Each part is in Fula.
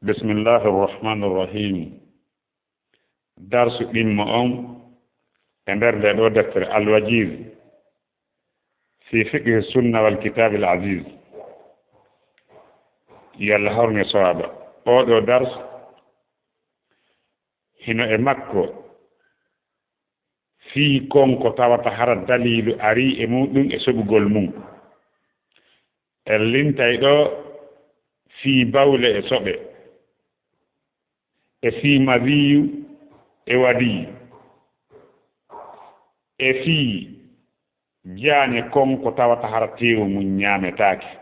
بسم الله الرحمن الرحيم درس المؤمن عندر دو دكتور الوجيز في فقه السنة والكتاب العزيز يلا هرني صعبة أو درس هنا مكو في كونكو تاوتا دليل أري إمودن إسبغول مون اللين تايدو في باولة إسوبة في مذيو إودي في جاني كونكو تاوتا تيو من نيامة تاكي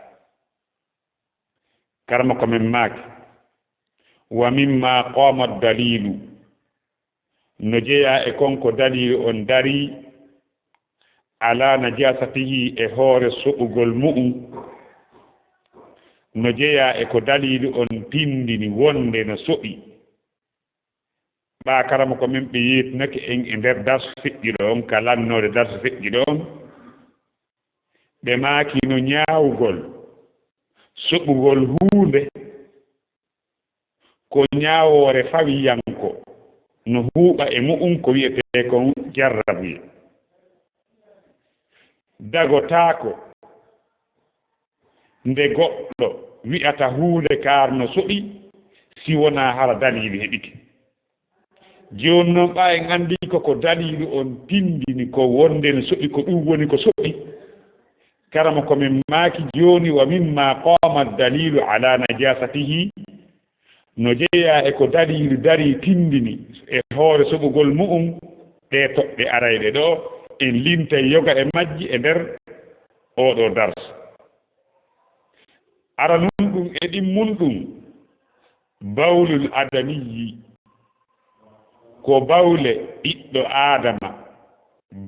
كرمكو من ماك ومما قام الدليل نجيا إكونكو دليل أن داري على نجاسته إهور سؤغل مؤن نجيا إكو دليل أن تندني وندن سؤي با كرمكو من بيت نك إن در درس فكرهم كلام نور درس فكرهم بماكي نياوغل سؤغل هونde ko nyaawore fawi yanko no huuba e mu'um ko wi'ete kon jarrabi dagotako nde goɗɗo wi'ata huunde karno soɗi si wona hara dalili heɓike joni noon ɓa en andi ko dalili on tindini ko wonde no soɗi ko ɗum woni ko soɗi karama komin maaki joni wa mimma qama dalilu ala najasatihi no jeeya e ko dalilu dari tindini e hoore soɓugol mu'um ɗe toɓɓe arayɗe ɗo en lintay yoga e majji e nder oɗo dars ara nun ɗum e ɗimmun ɗum bawlul adamiyi ko bawle ɓiɗɗo adama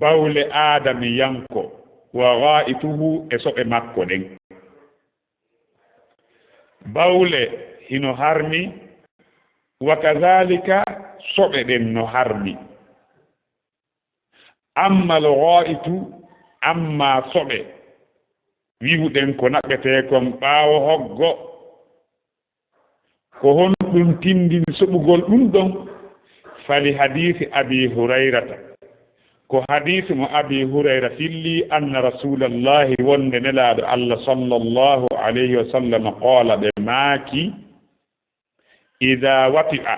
bawle adami yanko wa ga'ituhu e soɓe makko ɗen bawle hino harmi wa kadhalika soɓe ɗen no harmi amma al-gha'itu amma soɓe wi'uɗen ko naɓete kon ɓaawo hoggo ko hon ɗum tindini soɓugol ɗum ɗon fali hadisi abi hurayrata ko hadisi mo abi hurayra filli anna rasulallahi wonde nelaɗo allah sallallahu alayhi wa sallam qala ɓe maaki ida wati'a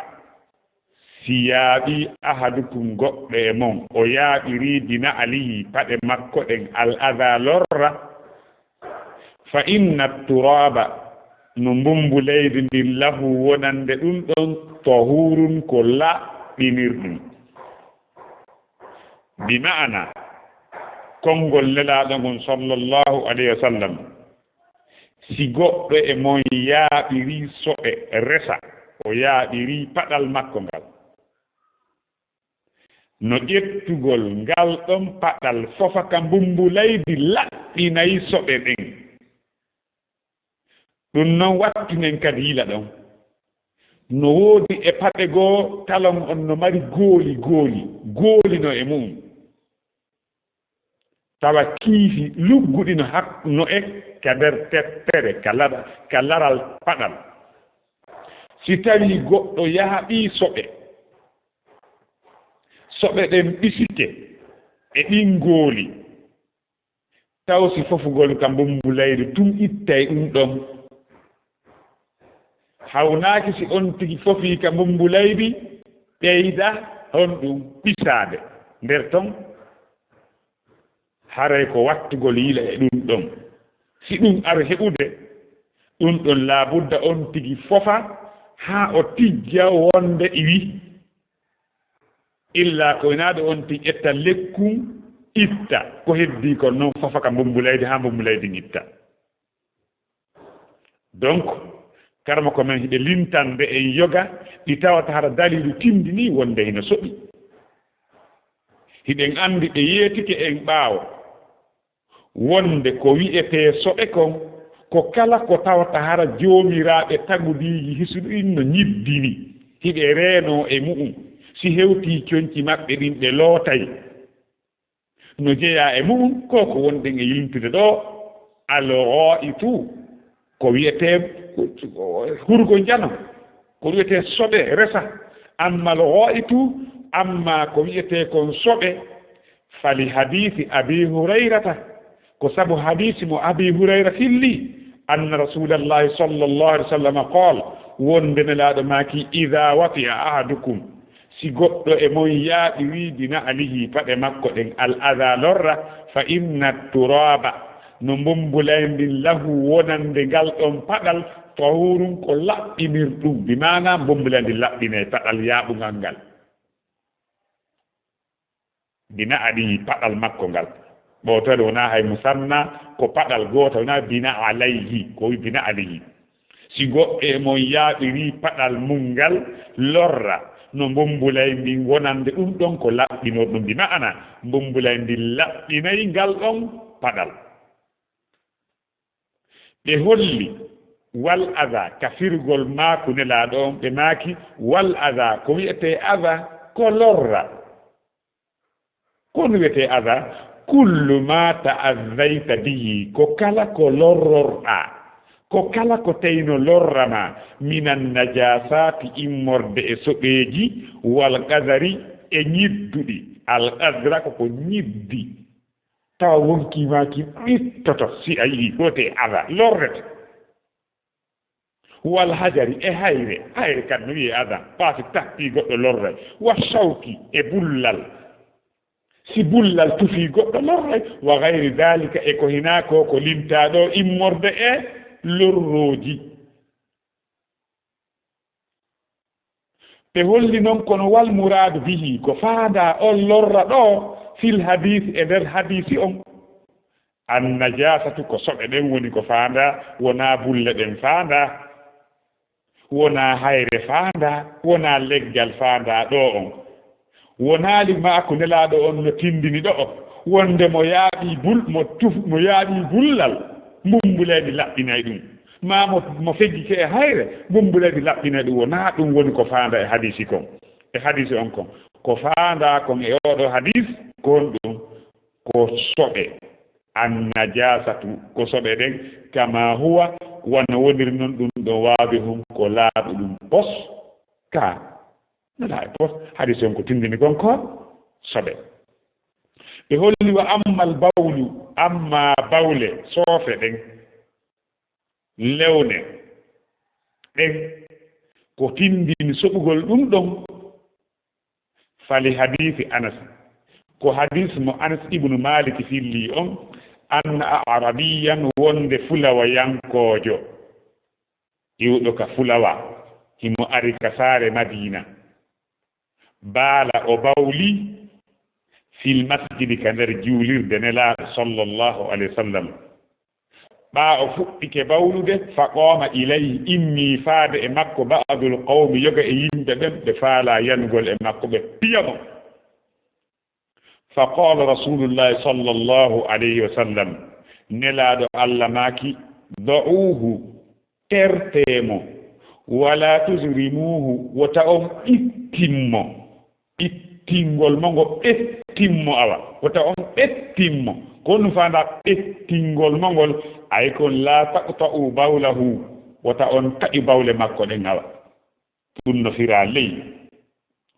si yaaɓi ahadukum goɗɗo e mon o yaaɓiri dina alihi paɗe makko ɗen al ada lorra fa inna turaba no mbumbu leydi ndin lahu wonande ɗum ɗon tahurun ko laɓɓinirɗum bi ma'ana konngol lelaɗo ngon sallallahu alayhi wa sallam si goɗɗo e mon yaaɓiri soɓe resa o yaaɓiri paɗal makko ngal no ƴettugol ngal ɗon paɗal fofa ka mbumbu leydi laɓɓinayi soɓe ɗen ɗum noon wattinen kadi yila ɗon no woodi e paɗe goo talon on no mari gooli no e mum tawa kiifi lugguɗi no e ka nder tettere ka laral paɗal si tawi goɗɗo yaaɓi soɓe ɗen ɓisike e ɗin gooli taw si fofugol ka mbumbu leydi tum ittay ɗum ɗon hawnaaki si on tigi fofi ka mbumbu leydi ɓeyda hon ɗum ɓisaade nder ton haray ko wattugol yila e ɗum ɗon si ɗum ara heɓude ɗum ɗon laabudda on tigi fofa haa o tijja wonde iwi illa ko inaade on tigi ƴetta lekkum itta ko heddi ko noon fofa ka mbumbu leydi haa mbumbu leydi itta donc karma ko men hiɗe lintande en yoga ɗi tawata hara dalilu tindini wonde hino soɓi hiɗen andi ɗe yeetike en ɓaawo wonde ko wi'ete soɓe kon ko kala ko tawata hara joomiraaɓe tagudiji hisuɗin no ñiddini hiɓe reeno e mu'um si hewti coñci maɓɓe ɗin ɓe lootay no jeeya e mu'um ko wonɗen e yimtude ɗo al-gha'itu ko wiyete hurgo jano ko wiyete soɓe resa amma al-ghaitu amma ko wiyete kon soɓe fali hadisi abi hurayrata ko sabu hadisi mo abi hurayra filli anna rasulallahi sallallahu alaihi wasallam qala wonde nelaɗo maki ida wati'a ahadukum si goɗɗo e mon yaaɓi wiidina alihi paɗe makko ɗen al ada lorra fa inna turaba no mbombulayndin lahu wonande ngal ɗon paɗal tahurum ko laɓɓinir ɗum bi mana mbombulayndi laɓɓine paɗal yaaɓugal ngal bina alihi paɗal makko ngal ɓotode wona hay musanna ko paɗal goto wona bina alayhi ko wi bina alayhi si goɗɗo e mon yaaɓiri paɗal mum ngal lorra no mbombulayndi wonande ɗum ɗon ko laɓɓinor ɗum bi ma'ana mbombulayndi laɓɓinayi ngal ɗon paɗal ɓe holli wal ada kafirgol maako nelaaɗo on ɓe maaki wal ada ko wiyete ada ko lorra kono wiyete ada kullu ma ta'azzayta bihi ko kala ko lorrorɗa ko kala ko teyno lorrama minan najasati immorde e soɓeeji wal qadari e ñidduɗi al qadra ko ñiddi tawa wonkimaki ɓittoto si a yii fote ada lorrete wal hajari e hayre kad no wiye ada paasi tahti goɗɗo lorre wa shawki e bullal si bullal tufi goɗɗo lorre wa gayri dalika e ko hinako ko limtaɗo immorde e lorroji ɓe holli noon kono wal muradu bihi ko faada on lorra ɗo fil hadis e nder hadisi on an najasatu ko soɓe ɗen woni ko faanda wona bulle ɗen faanda wona hayre faanda wona leggal faanda ɗo on wonaali maako nelaaɗo on no tindini ɗo wonde mo yaaɓi mo yaaɓi bullal mbumbuleedi laɓɓinay ɗum ma mo feggike e hayre mbumbuleedi laɓɓinay ɗum wonaa ɗum woni ko faanda e hadisi kon e hadisi on kon ko faanda kon e oɗo hadis kon ɗum ko soɓe an najasatu ko soɓe ɗen kama huwa wona woniri noon ɗum ɗo waawi hum ko laaɓu ɗum pos ka nala e pos hadis on ko tindini kon ko soɓe ɓe holli wa ammal bawlu amma bawle soofe ɗen lewne ɗen ko tindini soɓugol ɗum ɗon fali hadisi anas ko hadis mo anas ibnu malik filli on anna arabiyan wonde fulawa yankoojo iwɗo ka fulawa himo ari ka saare madina baala o bawli fil masjidi ka nder juulirde nelaaɗo sallllahu alayhi wa sallam ɓaa o fuɗɗike bawlude fa qooma ilayhi immi faade e makko ba'dul qawmi yoga e yimɓe ɓen ɓe faala yangol e makko ɓe piya mo fa qala rasulullahi sallllahu alayhi wa sallam nelaaɗo allah maaki da'uuhu terteemo wala tusrimuhu wota on ɓittingol mo ngo ɓettimmo awa wota on ɓettimmo kono faanda ɓettingol mo ngol ay kon la taqta'u bawlahu wota on taƴi bawle makko ɗen awa ɗum no fira ley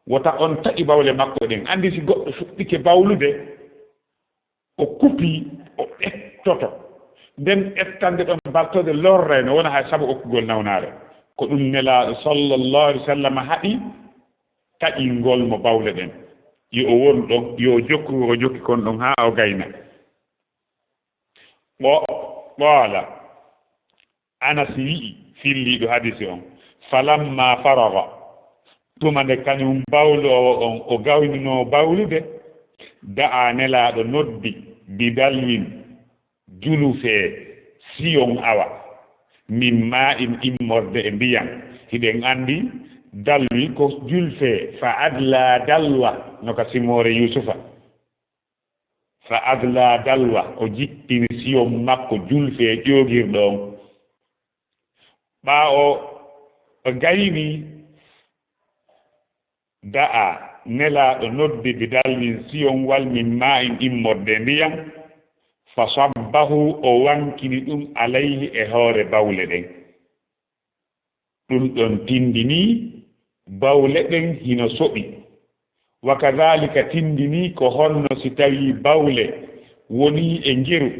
wota on taƴi bawle makko ɗen andi si goɗɗo fuɗɗike bawlude o kupi o ɓettoto nden ettande ɗon baltode lorre no wona hay sabu okkugol nawnaare ko ɗum nelaaɗo sallllahu alih w sallam haɗi taƴingol mo bawle ɗen yo o won ɗon yo jokku o jokki kon ɗon haa o gayna ɓoola anas wi'i filliiɗo hadisi on falamma faraga tuma nde kañum bawlowo on o gawnino bawlude da'a nelaaɗo noddi bidalwin julufee siyon awa min ma in immorde e ndiyam hiɗen anndi dalwi ko julfee fa adla dalwa no ka simore yusufa fa adla dalwa o jippini siyon makko julfee ƴoogirɗo on ɓaa o gayni da'a nelaaɗo noddi bidalwin siyon wal min ma in immorde ndiyam fa sabbahu o wankini ɗum alayhi e hoore bawle ɗen ɗum ɗon tindini bawle ɗen hino soɓi wa kadhalika tindini ko honno si tawi bawle woni e ngeru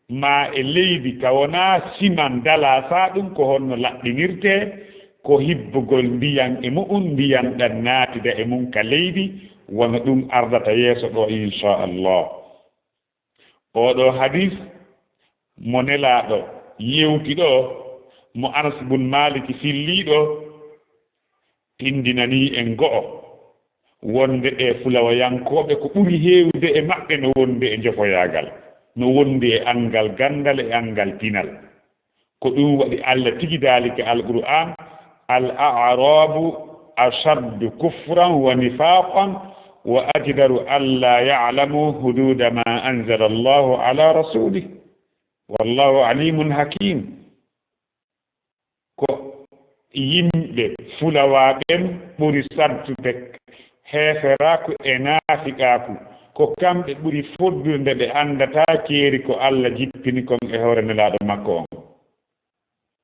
ma e leydi ka wona siman dala sa ɗum ko honno laɓɓinirte ko hibbugol ndiyan e mu'um ndiyan ɗan naatida e mum ka leydi wona ɗum ardata yeeso ɗo inchallah oɗo hadis mo nelaɗo yewti ɗo mo Anas bun Maliki filliɗo tindinani en go'o wonde e fulawayankoɓe ko ɓuri heewde e maɓɓe no wonde e jofoyagal no wonde e angal gandal e angal pinal ko ɗum waɗi Allah tigi dalika al-Qur'an al-a'rabu ashaddu kufran wa nifaqan wa ajdaru alla ya'lamu hududa ma anzala Allahu ala rasulih wallahu alimun hakim ko yimɓe fulawaɓen ɓuri sartude heeferaku e naafiqaku ko kamɓe ɓuri foddude ɓe andata keeri ko Allah jippini kon e hoore nelaɗo makko on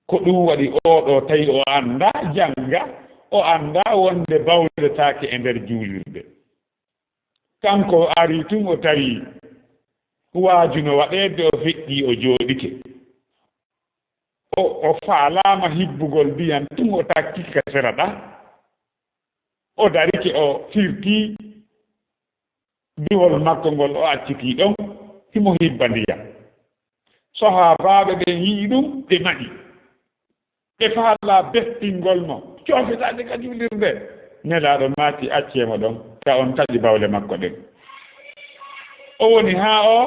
ko ɗum waɗi oɗo tawi o anda janga o anda wonde bawletake e nder juulirde kanko ari tun o tawi waajuno waɗede o feƴƴi o jooɗike o faalama hibbugol mbiyan tun o takki ka seraɗa o darike o firti biwol makko ngol o acciti ɗon himo hibba ndiyam sahabaɓe ɓen yii ɗum ɓe maɗi ɓe faala bettingol mo coofitade ka juulirde nelaɗo maati accemo ɗon ka on taƴi bawle makko ɗen o woni ha o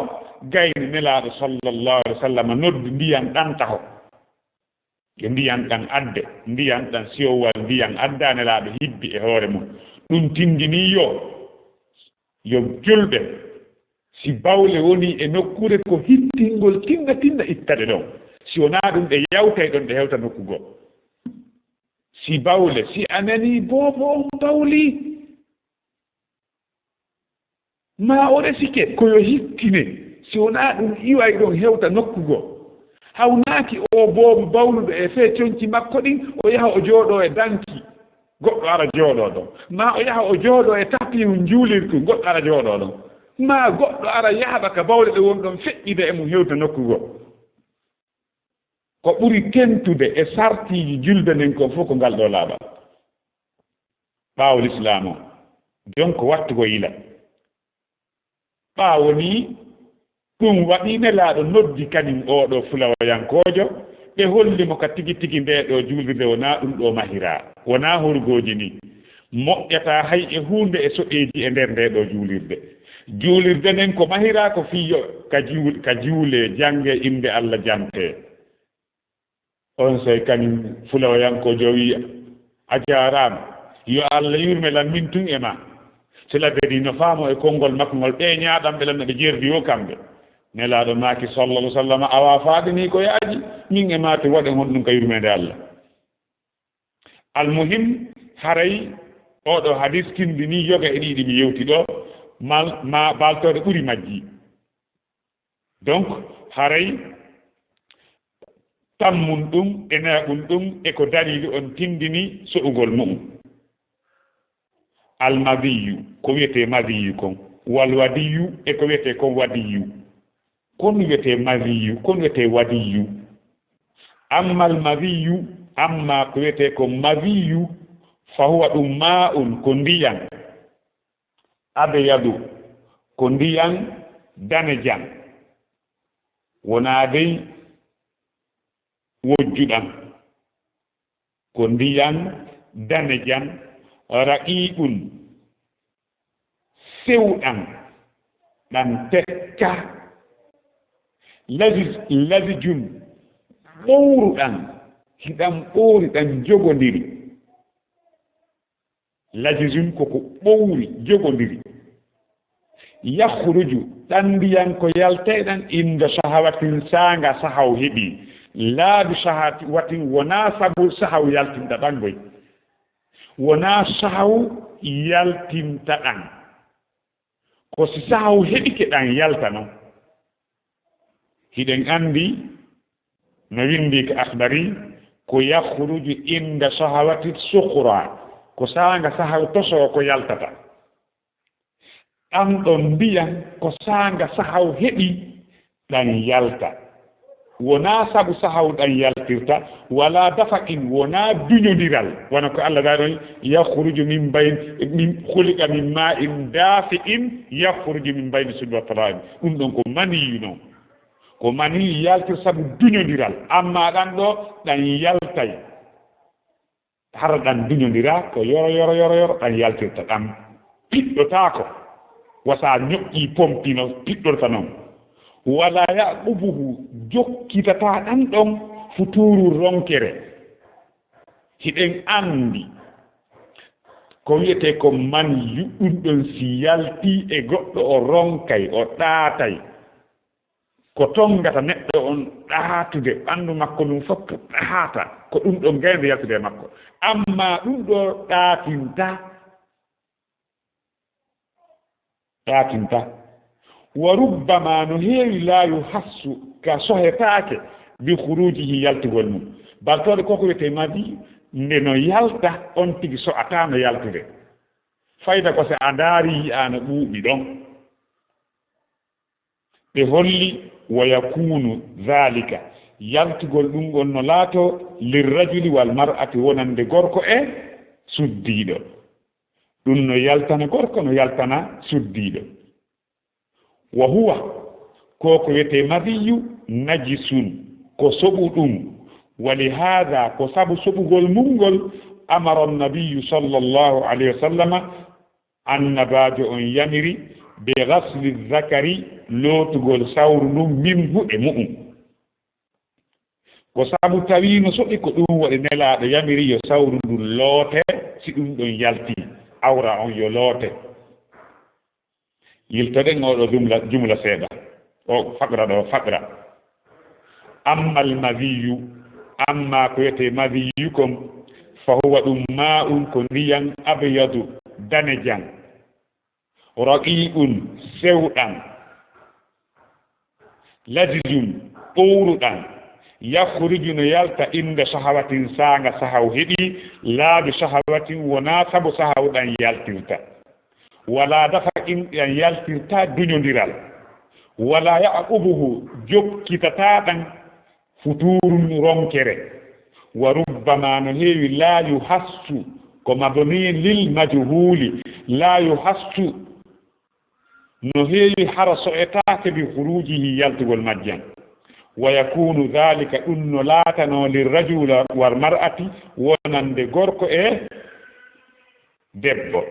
gayni nelaɗo sallllahu alih w sallam noddi ndiyan ɗan taho yo ndiyan ɗan adde ndiyan ɗan siyowal ndiyan adda nelaɗo hibbi e hoore mum ɗum tindini yo julɓe si bawle woni e nokkure ko hittingol tinna ittade ɗon si wona ɗum ɗe yawtay ɗon ɗe hewta nokkugo si bawle si anani boobo on bawli ma o resike koyo hittine si wona ɗum iway ɗon hewta nokkugo hawnaaki o boobo bawluɗo e fee coñci makko ɗin o yaha o jooɗo e danki goɗɗo ara jooɗo ɗon ma o yaha o jooɗo e tapihu juulirku goɗɗo ara jooɗo ɗon ma goɗɗo ara yahɓa ka bawle ɗe woni ɗon feƴƴide e mum hewta nokkugo ko ɓuri tentude e sartiji julde nden kon fof ko ngal ɗo laaɓal ɓaawo l'islam o donc wattugo yila ɓaawo ni ɗum waɗi nelaaɗo noddi kañum oɗo fulawayankojo ɓe hollimo ka tigi tigi nde ɗo juulirde wona ɗum ɗo mahira wona horgoji ni moƴƴata hay e hunde e soɗeji e nder nde ɗo juulirde nden ko mahira ko fiyo ka juule jange inde Allah jante on sey kañum fulawayankojo wi a jarama yo Allah yurmelan min tun e ma cela veut no faamo e konngol makko ngol ɓe ñaaɗamɓe lan ɓe jerdi yo kamɓe nelaɗo maaki sallallahu alaihi wasallam awa faadini ko yaaji min e maate waɗen honɗum ka yurmede Allah almuhim haray oɗo hadis tindini yoga e ɗiɗi mi yewti ɗo ma baltode ɓuri majji donc haray tammum ɗum e neeɓum ɗum eko dalili on tindini so'ugol mu'um almadiyu ko wiyete madiyu kon wal wadiyu eko wiyete kon wadiyu kon wiyete madiyu kon wiyete wadiyu amma almadiyu amma ko wiyete ko madiyu fa huwa ɗum ma'un ko ndiyan abyadu ko ndiyan danejan wona dey wojjuɗam ko ndiyan danejan raqiqun sewɗan ɗan tekka ladijun ɓowruɗan hiɗan ɓowri ɗan jogodiri ladijun koko ɓowri jogodiri yahruju ɗan ndiyan ko yalteɗan inda sahawatin sanga sahaw heɓi laabi sahawatin wona sabu sahaw yaltinta ɗan boy wona sahaw yaltinta ɗan ko si sahaw heɓike ɗan yalta non hiɗen andi no windi ko akhbari ko yakhruju inda shahawati sukhra ko sanga sahaw toso ko yaltata am don biyan ko sanga sahaw hebi dan yalta wona sabu sahaw dan yaltirta wala dafaqin wona dunyodiral wana ko Allah garon yakhruju min khuliqa min ma'in dafi'in yakhruju min bayni sulbi wa tara'ib don ko mani no ko mani yaltir sabu dunyodiral amma dan do dan yaltay har dan dunyodira ko yoro dan yaltirta dam piddo tako wasa nyokki pompino piddo tanon wala yaqubuhu jokkitata dan don futuru ronkere hiden andi ko yete ko man yuddon si yalti e goddo o ronkay o daatay ko tongata neddo on daatude bandu makko dum fop daata ko dum don gaynde yaltude makko amma dum do daatinta wa rubbama no heewi la yuhassu ka sohetaake bi khurujihi yaltugol mum baltode koko wiyete madi nde no yalta on tigi so atano yaltude fayda ko se a daari ana ɓuuɓi ɗon ɓe holli wa yakunu dhalika yaltugol ɗum gon no laato lirrajuli wal mar'ati wonande gorko e suddiiɗo ɗum no yaltana gorko no yaltana suddiiɗo wa huwa koko wiyete madiyu najisun ko soɓu ɗum wali hada ko sabu soɓugol mungol amara nabiyu sallallahu alayhi wa sallama annabajo on yamiri be ghasli zakari lootugol sawru ɗum minhu e mu'um ko sabu tawi no soɓi ko ɗum waɗi nelaɗo yamiri yo sawru ndu loote si ɗum ɗon yalti awra on yo loote yiltoɗen oɗo jumla seeɗa o faqra ɗo faqra amma almadiyu amma ko wiyete madiyu kom fa huwa ɗum ma'un ko ndiyan abyadu danejan raqi'un sewɗan ladidun ɓowruɗan yakhruju no yalta inda sahawatin sanga sahaw heɓi laabi sahawatin wona sabu sahawɗan yaltirta wala dafa in yaltirta duñodiral wala yaqubuhu jokkitataɗan futurun ronkere wa rubbama no heewi la yuhassu ko mabni lil majhuli la yuhassu no heewi hara so'etake bi khurujihi yaltugol majjan wa yakunu dhalika ɗum no laatano lirrajula wal mar'ati wonande gorko e debbo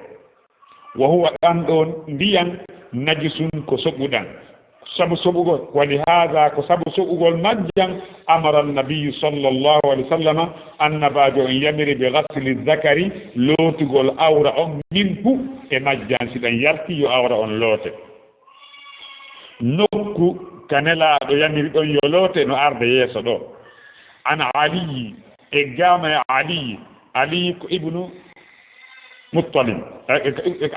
wa huwa ɗan ɗon ndiyan najisun ko soɓuɗan sabu soɓugol wali hada ko sabu soɓugol majjan amara nabiyu sallallahu alayhi wa sallam annabajo on yamiri be ghasli zakari lootugol awra on minhu e majjan si ɗan yalti yo awra on loote nokku kanelaɗo yamiri ɗon yo loote no arde yeeso ɗo ana aliyi e gama e aliyi ko ibnu muttalib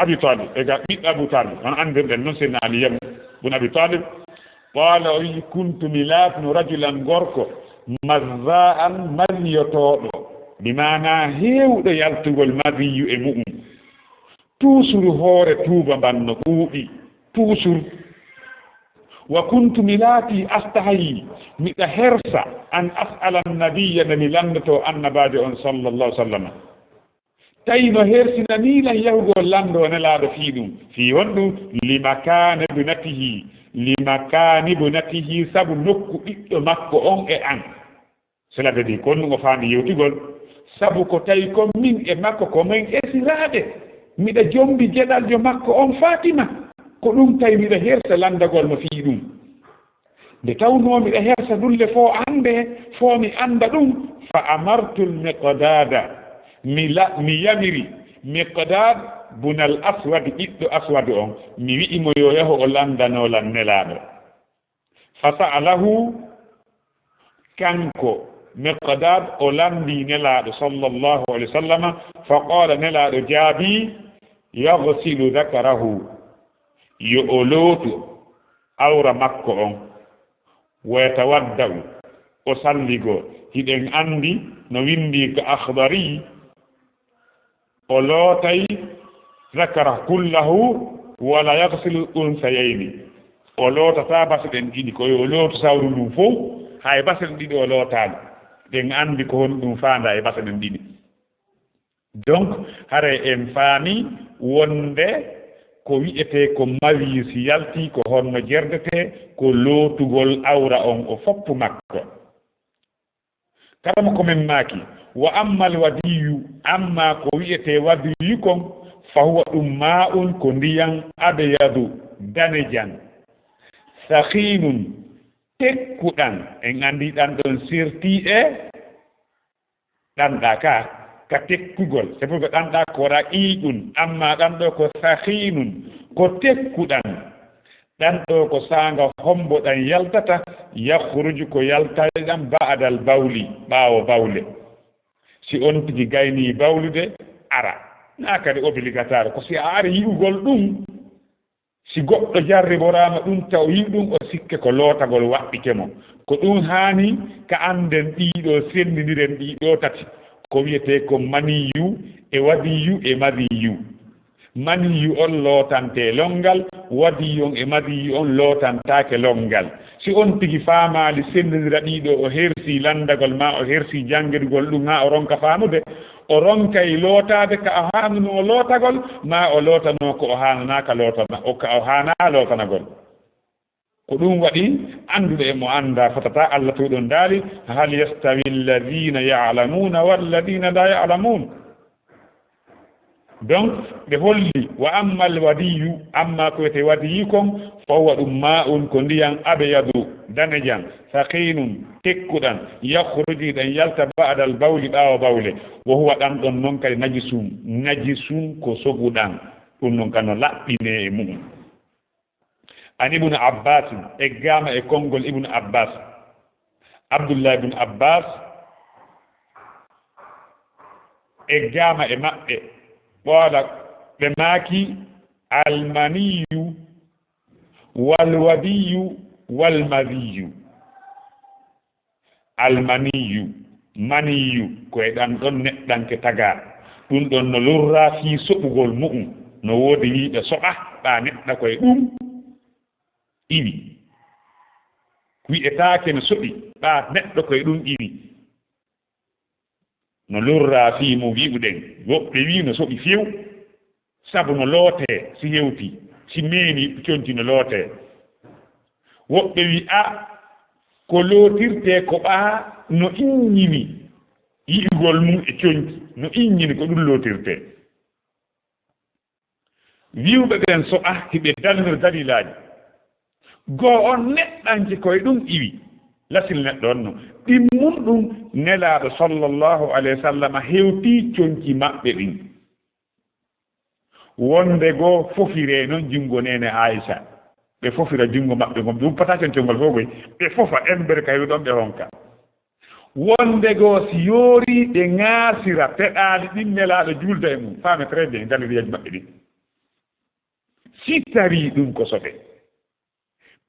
abi talib e ga ɓiɗɗo abou talib on andirɗen noon senna aliyam bun abi talib qala o wi kuntu mi laatno rajulan gorko mazza'an mariyotoɗo bimana heewɗo yaltugol mariyu e mu'um tuusuru hoore tuuba mbanno ɓuuɓi tuusur wa kuntu mi laati astahayi miɗa hersa an as'ala annabiya nde mi landoto annabajo on sallallahu sallam tawi no hersinanilan yahugol lando nelaaɗo fii ɗum fii won ɗum limakani bunatihi sabu nokku ɓiɗɗo makko on e an cela veut dire kon ɗum o faami yewtigol sabu ko tawi ko min e makko ko min esiraaɓe miɗa jombi jeɗaljo makko on Fatima ko ɗum tawi miɗa hersa landagol no fii ɗum nde tawno miɗa hersa dulle fo ande fo mi anda ɗum fa amartul miqdada mi yamiri miqdad bunal aswad ɓiɗɗo aswad on mi wi'imo yo yaho o landanolan nelaaɗo fa sa'alahu kanko miqdad o landi nelaaɗo sallallahu alayhi wa sallam fa qala nelaaɗo jaabi yaghsilu dhakarahu yo o lootu awra makko on wa yatawaddau o salligo hiɗen andi no windi ko akhdari o lootay zakara kullahu wala yaghsilu unsayayni o lootata basa ɗen ɗiɗi koyo o looto sawru ndum fof hay basa ɗen ɗiɗi o lootaani ɗen anndi ko hon ɗum faanda e basa ɗen ɗiɗi donc hara en faami wonde ko wi'ete ko mawi si yalti ko honno jerdete ko lootugol awra on o foppu makko kala ko men maaki wa ammal wadiyu amma ko wi'ete wadiyu kon fa huwa ɗum ma'un ko ndiyan abyadu danejan sakhinun tekkuɗan en andi ɗan ɗon sirti e ɗanɗa ka tekkugol c'est pour que ɗanɗa ko waɗa ƴiiƴum amma ɗan ɗo ko sakhinun ko tekkuɗan ɗan ɗo ko saanga hombo ɗan yaltata yakhruju ko yaltaɗe ɗan ba'dal bawli ɓaawo bawle si on tigi gayni bawlude ara na kadi obligatoire ko si a ari yi'ugol ɗum si goɗɗo jarriborama ɗum taw yi ɗum o sikke ko lootagol waɗɗike mo ko ɗum haani ka anden ɗiɗo sendiniren ɗiɗo tati ko wiyete ko maniyu e wadiyu e madiyu maniyu on lootante longal wadiyu on e madiyu on lootantake longal si on tigi faamaali sendinira ɗiɗo o hersi landagol ma o hersi janngirgol ɗum ha o ronka faamude o ronkay lootade ka o hanuno lootagol ma o lootano ko o hananaka lootana o ka o hana lootanagol ko ɗum waɗi annduɗo e mo annda fotata Allah tuɗon daali hal yastawi alladina ya'lamuna walladina la ya'lamun donc ɓe holli wa amma alwadiyu amma ko wiyete wadiyi kon fa huwa ɗum ma'un ko ndiyan abyadu danejan sakinun tekkuɗan yakhruji ɗan yalta ba'da al bawli ɓaawo bawle wo huwa ɗan ɗon noon kadi najisun ko soguɗan ɗum noon kadi no laɓɓine e mum an ibnu abbas e gama e konngol ibnu abbas abdullah ibnu abbas e gama e maɓɓe ɓoola ɓe maaki almaniyu walwadiyu walmadiyu almaniyu maniyu koye ɗan ɗon neɗɗanke taga ɗum ɗon no lurra fii soɓugol mu'um no woodi wiiɓe soɓa ɓa neɗɗa koye ɗum iwi wi'etaake no soɓi ɓa neɗɗo koye ɗum iwi no lurra fii mo wi'uɗen woɓɓe wi no soɓi few sabu no lootee si hewti si meeni conti no lootee woɓɓe wi a ko lootirte ko ɓaa no inñini yi'ugol mum e conti no inñini ko ɗum lootirte wiwɓe ɓen soɓa hiɓe dalnir dalilaaji goo on neɗɗanke koye ɗum iwi lasil neɗɗo on no ɗimmum ɗum nelaaɗo sallllahu alayhi wa sallam hewtii conci maɓɓe ɗin wonde goo fofire noon junngo nene Aïcha ɓe fofira junngo maɓɓe gon ɓe uppata concongol fof koy ɓe fofa embere kayi ɗon ɓe honka wonde goo si yoori ɓe ŋaasira peɗaali ɗin nelaaɗo juulda e mum faame très bien daliriyaji maɓɓe ɗin si tarii ɗum ko soɓe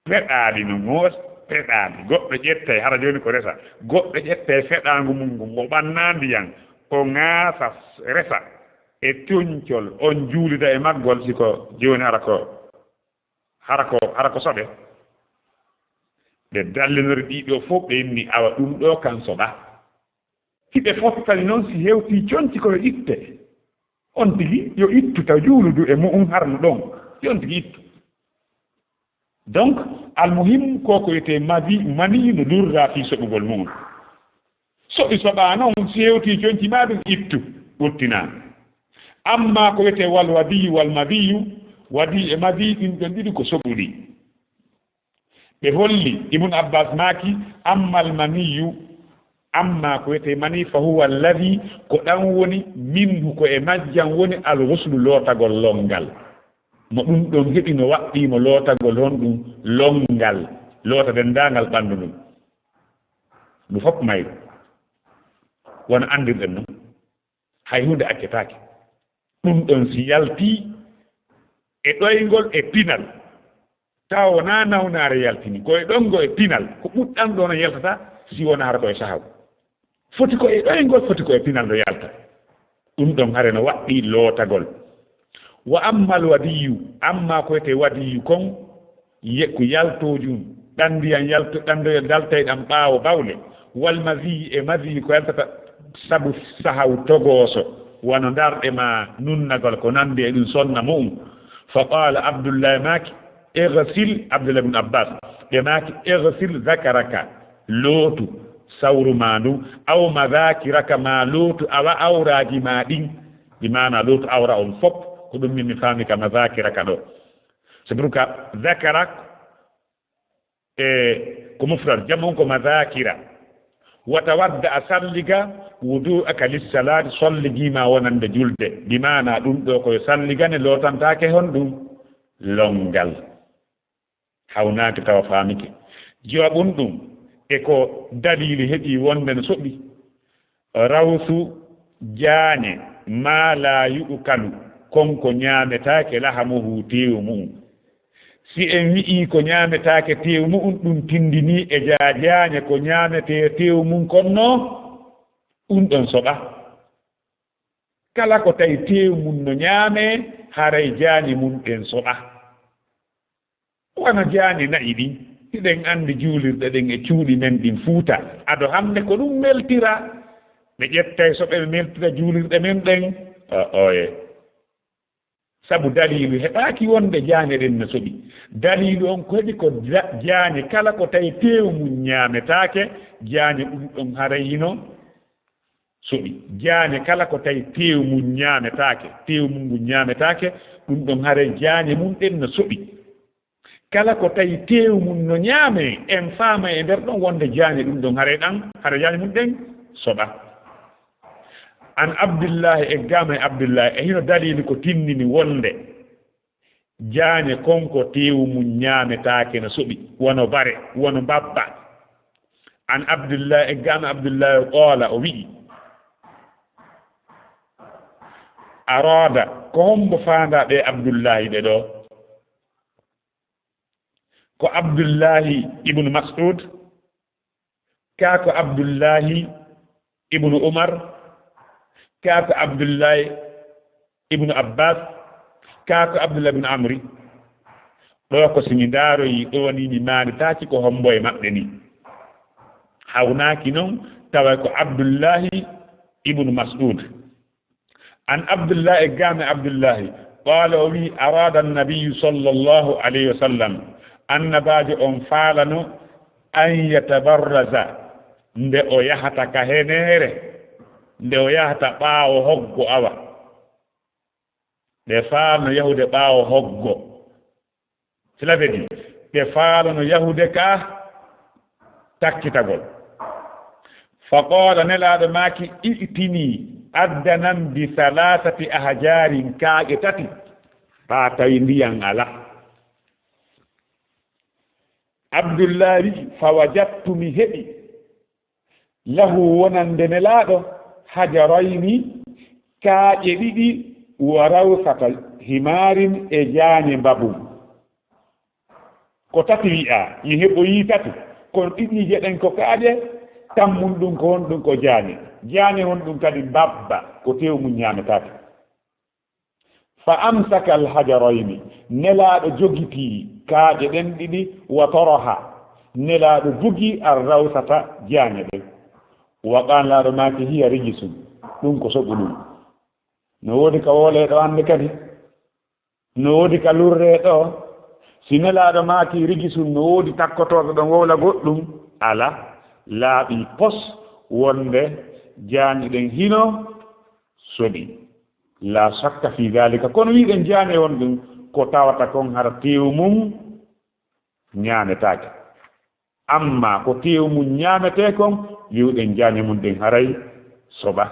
peɗaali no moos peɗaali goɗɗo ƴette hara jooni ko resa goɗɗo ƴette feɗaangu mum ngu ngo ɓannaa ndiyan o ŋaasa resa e tuñcol on juulida e maggol siko jooni hara ko soɓe ɓe dallinori ɗiɗo fof ɓe inni awa ɗum ɗo kan soɓa hiɓe fottani noon si hewtii conci koyo itte on tigi yo ittu taw juuludu e mu'um harno ɗon si on tigi ittu donc almuhim koko wiyete mani no lurra fi soɓugol mum soɓi soɓa noon si hewti conci ma ɗum ittu ɓurtina amma ko wiyete wal wadiyu wal madiyu wadi e madi ɗin ɗon ɗiɗi ko soɓuɗi ɓe holli ibnu abbas maaki amma almaniyu amma ko wiyete mani fa huwa alladi ko ɗan woni minhu ko e majjan woni alghuslu lootagol longal mo ɗum ɗon heɓi no waɗɗimo lootagol hon ɗum longal loota dendagal ɓanndu ɗum ɗum fof mayru wona andirɗen noon hay hunde accetake ɗum ɗon si yalti e ɗoygol e pinal taw wona nawnaare yaltini koye ɗongo e pinal ko ɓuɗɗan ɗo no yaltata si wona hara ɗo e sahaw foti ko e ɗoyngol foti ko e pinal ɗo yalta ɗum ɗon hare no waɗɗi lootagol wa ammal wadiyu amma koyte wadiyu kon ko yaltojum ɗandiyan ɗandoyo daltay ɗam ɓaawo bawle wal masi e masi ko yaltata sabu sahaw togooso wano darɗe ma nunnagol ko nandi e ɗum sonna mu'um fa qala abdoullahi maki igsil abdoullah ibne abbas ɓe maki igsil zakaraka lootu sawru ma ndu aw madakiraka ma lootu awa awraji ma ɗin ɗi mana lootu awra on fof ko ɗum min mi faami ka madakiraka ɗo c'est pour que zakarak ko mufrad jamon ko madakira watawadda a salliga wudu aka lissalati solligima wonande julde ɗi mana ɗum ɗo koye salligane lotantake hon ɗum longal hawnaki tawa faamike joɓum ɗum e ko dalili heɓi wonde no soɓi rawsu jaañe ma la yuɗu kanu konko ñaametake lahamuhu tewu mum si en wi'i ko ñaametake tewu mum ɗum tindini e jaañe ko ñaamete tewu mum konno ɗum ɗon soɓa kala ko tawi tewu mum no ñaame haray jaañe mum ɗen soɓa wona jaañe nayi ɗin hiɗen andi juulirɗe ɗen e cuuɗi men ɗin fuuta ado hande ko ɗum meltira ɓe ƴettay so ɓe meltira juulirɗe men ɗen oye sabu dalilu heɓaki wonde jaañe ɗen no soɓi dalilu on ko heɓi ko jaañe kala ko tawi tewu mum ñaametake jaañe ɗum ɗon haray hino soɓi jaañe kala ko tawi tewu mum ñaametake tewu mum ngu ñaametake ɗum ɗon haray jaañe mum ɗen no soɓi kala ko tawi tewu mum no ñaame en faama e nder ɗon wonde jaañe ɗum ɗon haray ɗan hara jaañe mum ɗen soɓa an abdillahi e gama e abdillahi e hino dalili ko tinnini wonde jaañe konko tewu mum ñaametake no soɓi wono bare wono mbabba an abdillahi e gama abdillahi qoola o wi'i arada ko hombo faanda ɓe abdullahi ɓe ɗo ko abdullahi ibnu mas'ud ka ko abdullahi ibnu umar ka ko abdullahi ibnu abbas ka ko abdullahi ibnu amri ɗo ko somi ndaaroyi ɗo ni mi maanitaaki ko hombo e maɓɓe ni hawnaaki noon tawa ko abdullahi ibnu mas'ud an abdullahi e gaame abdullahi qaala o wi arada annabiyu sallllahu alayhi wa sallam annabaajo on faalano an yatabarraza nde o yahata ka heneere nde o yahata ɓaawo hoggo awa ɓe faalno yahude ɓaawo hoggo cela veut dire ɓe faalano yahude ka takkitagol fa qoola nelaaɗo maaki i'tini addanan bi salasati ahjarin kaaƴe tati ɓaa tawi ndiyan ala abdullahi fa wajattu mi heɓi lahu wonande nelaaɗo hajarayni kaaƴe ɗiɗi wa rawsata himarin e jaañe mbabum ko tati wi'a mi heɓoyi tati kono ɗiɗiije ɗen ko kaaƴe tammum ɗum ko won ɗum ko jaañe won ɗum kadi mbabba ko tew mum ñaametake fa amsaka alhajarayni nelaaɗo jogitii kaaƴe ɗen ɗiɗi wa toroha nelaaɗo bugi ar rawsata jaañe ɗen wa qanlaaɗo maaki hiya rijisun ɗum ko soɓu ɗum no woodi ka wooleeɗo hannde kadi no woodi ka lurreeɗo si nelaaɗo maaki rijisun no woodi takkotooɓe ɗon wowla goɗɗum ala laaɓii pos wonde jaañe ɗen hino soɓi la sakka fi dalika kono wiɗen jaañe won ɗum ko tawata kon hara tewu mum ñaametake amma ko tewu mum ñaamete kon wiwɗen jaañe mum ɗen haray soɓa